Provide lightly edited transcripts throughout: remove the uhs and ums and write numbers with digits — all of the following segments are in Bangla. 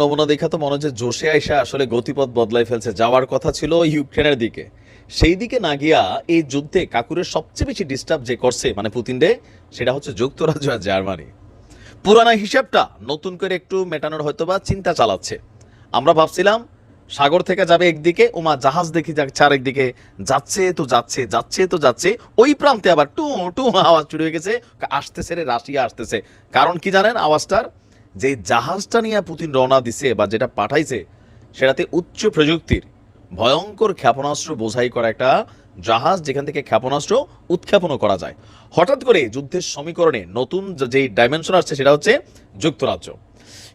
নমুনা দেখা তো মনে হচ্ছে জোশে আইসা আসলে গতিপথ বদলাই ফেলছে। যাওয়ার কথা ছিল ইউক্রেনের দিকে, সেই দিকে না গিয়া এই যুদ্ধে কাকুরের সবচেয়ে বেশি ডিস্টার্ব যে করছে মানে পুতিন রে, সেটা হচ্ছে যুক্তরাজ্য আর জার্মানি। পুরানা হিসাবটা নতুন করে একটু মেটানোর হয়তোবা চিন্তা চালাচ্ছে। আমরা ভাবছিলাম সাগর থেকে যাবে একদিকে, ওমা জাহাজ দেখি যাচ্ছে আরেকদিকে, যাচ্ছে তো যাচ্ছে যাচ্ছে তো যাচ্ছে, ওই প্রান্তে আবার টু টু আওয়াজ শুরু হয়ে গেছে, আসতেছে রে রাশিয়া আসতেছে। কারণ কি জানেন আওয়াজটার? যে জাহাজটা নিয়ে পুতিন রওনা দিছে বা যেটা পাঠাইছে, সেটাতে উচ্চ প্রযুক্তির ভয়ঙ্কর ক্ষেপণাস্ত্র বোঝাই করা একটা জাহাজ, যেখান থেকে ক্ষেপণাস্ত্র উৎক্ষেপণও করা যায়। হঠাৎ করে যুদ্ধের সমীকরণে নতুন যে ডাইমেনশন আসছে সেটা হচ্ছে যুক্তরাজ্য।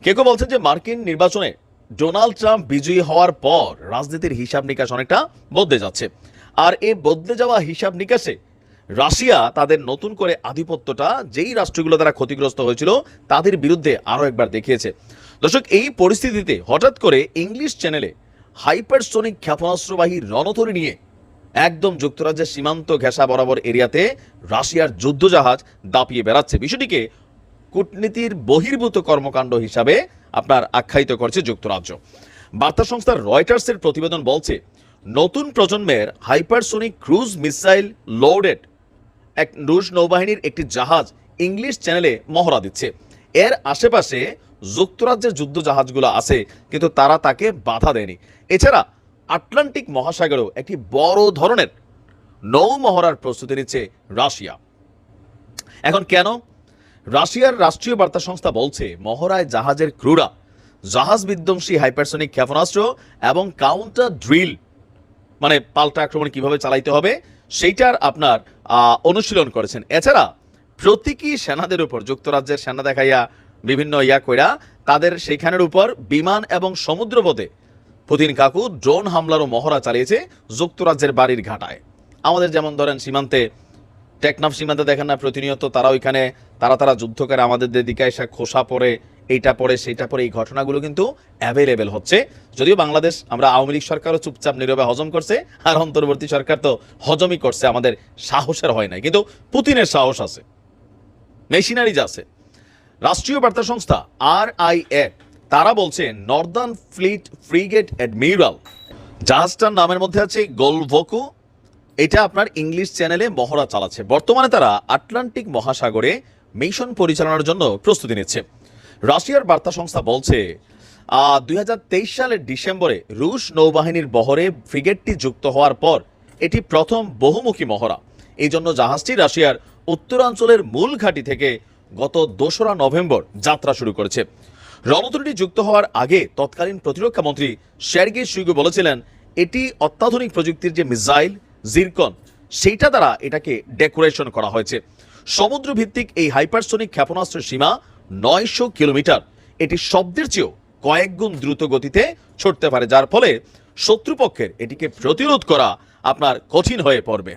কেউ কেউ বলছেন যে মার্কিন নির্বাচনে ডোনাল্ড ট্রাম্প বিজয়ী হওয়ার পর রাজনীতির হিসাব নিকাশ অনেকটা বদলে যাচ্ছে। আর এই বদলে যাওয়া হিসাব নিকাশে রাশিয়া তাদের নতুন করে আধিপত্যটা যেই রাষ্ট্রগুলো দ্বারা ক্ষতিগ্রস্ত হয়েছিল তাদের বিরুদ্ধে আরও একবার দেখিয়েছে। দর্শক, এই পরিস্থিতিতে হঠাৎ করে ইংলিশ চ্যানেলে হাইপারসোনিক ক্ষেপণাস্ত্রবাহী রণতরী নিয়ে একদম যুক্তরাজ্যের সীমান্ত ঘেঁষা বরাবর এরিয়াতে রাশিয়ার যুদ্ধজাহাজ দাপিয়ে বেড়াচ্ছে। বিষয়টিকে কূটনীতির বহির্ভূত কর্মকাণ্ড হিসাবে আপনার আখ্যায়িত করছে যুক্তরাজ্য। বার্তা সংস্থা রয়টার্সের প্রতিবেদন বলছে, নতুন প্রজন্মের হাইপারসোনিক ক্রুজ মিসাইল লোডেড এক রুশ নৌবাহিনীর একটি জাহাজ ইংলিশ চ্যানেলে মহড়া দিচ্ছে। এর আশেপাশে যুক্তরাজ্যের যুদ্ধ জাহাজগুলো আছে, কিন্তু তারা তাকে বাধা দেয়নি। এছাড়া আটলান্টিক মহাসাগরেও একটি বড় ধরনের নৌ মহড়ার প্রস্তুতি নিচ্ছে রাশিয়া। এখন কেন? রাশিয়ার রাষ্ট্রীয় বার্তা সংস্থা বলছে, মহড়ায় জাহাজের ক্রুরা জাহাজ বিধ্বংসী হাইপারসোনিক ক্ষেপণাস্ত্র এবং কাউন্টার ড্রিল মানে পাল্টা আক্রমণ কিভাবে চালাইতে হবে সেইটার আপনার অনুশীলন করেছেন। এছাড়া প্রতীকী সেনাদের উপর যুক্তরাজ্যের সেনা দেখাইয়া বিভিন্ন কইরা তাদের সেইখানের উপর বিমান এবং সমুদ্রপথে পুতিন কাকু ড্রোন হামলারও মহড়া চালিয়েছে যুক্তরাজ্যের বাড়ির ঘাটায়। আমাদের যেমন ধরেন সীমান্তে টেকনাফ সীমান্তে দেখেন না প্রতিনিয়ত তারা ওইখানে তারা যুদ্ধ করে আমাদের দিকে এসে খোসা পড়ে, এইটা পড়ে সেইটা পড়ে, এই ঘটনাগুলো কিন্তু অ্যাভেলেবেল হচ্ছে। যদিও বাংলাদেশ আমরা আওয়ামী লীগ সরকারও চুপচাপ নীরবে হজম করছে, আর অন্তর্বর্তী সরকার তো হজমই করছে, আমাদের সাহসের হয় নাই। কিন্তু পুতিনের সাহস আছে, মেশিনারিজ আছে। রাষ্ট্রীয় বার্তা সংস্থা RIA তারা বলছে, নর্দার্ন ফ্লিট ফ্রিগেট অ্যাডমিরাল জাহাজটার নামের মধ্যে আছে গোলভোকু, এটা আপনার ইংলিশ চ্যানেলে মহড়া চালাচ্ছে। বর্তমানে তারা আটলান্টিক মহাসাগরে মিশন পরিচালনার জন্য প্রস্তুতি নিচ্ছে। রাশিয়ার বার্তা সংস্থা বলছে, 2023 সালের ডিসেম্বরে রুশ নৌবাহিনীর বহরে ফ্রিগেটটি যুক্ত হওয়ার পর এটি প্রথম বহুমুখী মহড়া। এই জন্য জাহাজটি রাশিয়ার উত্তরাঞ্চলের মূল ঘাঁটি থেকে গত 2রা নভেম্বর যাত্রা শুরু করেছে। রণতরীটি যুক্ত হওয়ার আগে তৎকালীন প্রতিরক্ষা মন্ত্রী সের্গেই শুইগু বলেছিলেন, এটি অত্যাধুনিক প্রযুক্তির যে মিসাইল জিরকন সেইটা দ্বারা এটাকে ডেকোরেশন করা হয়েছে। সমুদ্র ভিত্তিক এই হাইপারসোনিক ক্ষেপণাস্ত্রের সীমা 900 কিলোমিটার। এটি শব্দের চেয়েও কয়েক গুণ দ্রুত গতিতে ছুটতে পারে, যার ফলে শত্রুপক্ষের এটিকে প্রতিরোধ করা আপনার কঠিন হয়ে পড়বে।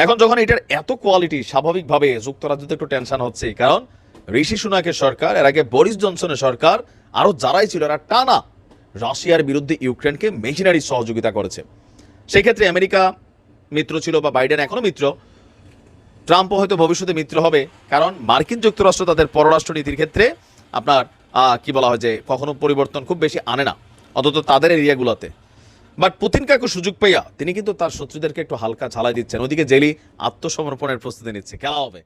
এখন যখন এটার এত কোয়ালিটি, স্বাভাবিকভাবে যুক্তরাজ্যতে একটু টেনশন হচ্ছে, কারণ ঋষি সুনাকের সরকার, এর আগে বরিস জনসনের সরকার, আরো যারাই ছিল এরা টানা রাশিয়ার বিরুদ্ধে ইউক্রেনকে মেশিনারি সহযোগিতা করেছে। সেই ক্ষেত্রে আমেরিকা মিত্র ছিল, বা বাইডেন এখনো মিত্র, ট্রাম্পও হয়তো ভবিষ্যতে মিত্র হবে, কারণ মার্কিন যুক্তরাষ্ট্র তাদের পররাষ্ট্র নীতির ক্ষেত্রে আপনার কি বলা হয় যে কখনো পরিবর্তন খুব বেশি আনে না, অন্তত তাদের এরিয়াগুলোতে। বাট পুতিন কাকু সুযোগ পাইয়া তিনি কিন্তু তার শত্রুদেরকে একটু হালকা ঝালাই দিচ্ছেন। ওদিকে জেলি আত্মসমর্পণের প্রস্তুতি নিচ্ছে। খেলা হবে।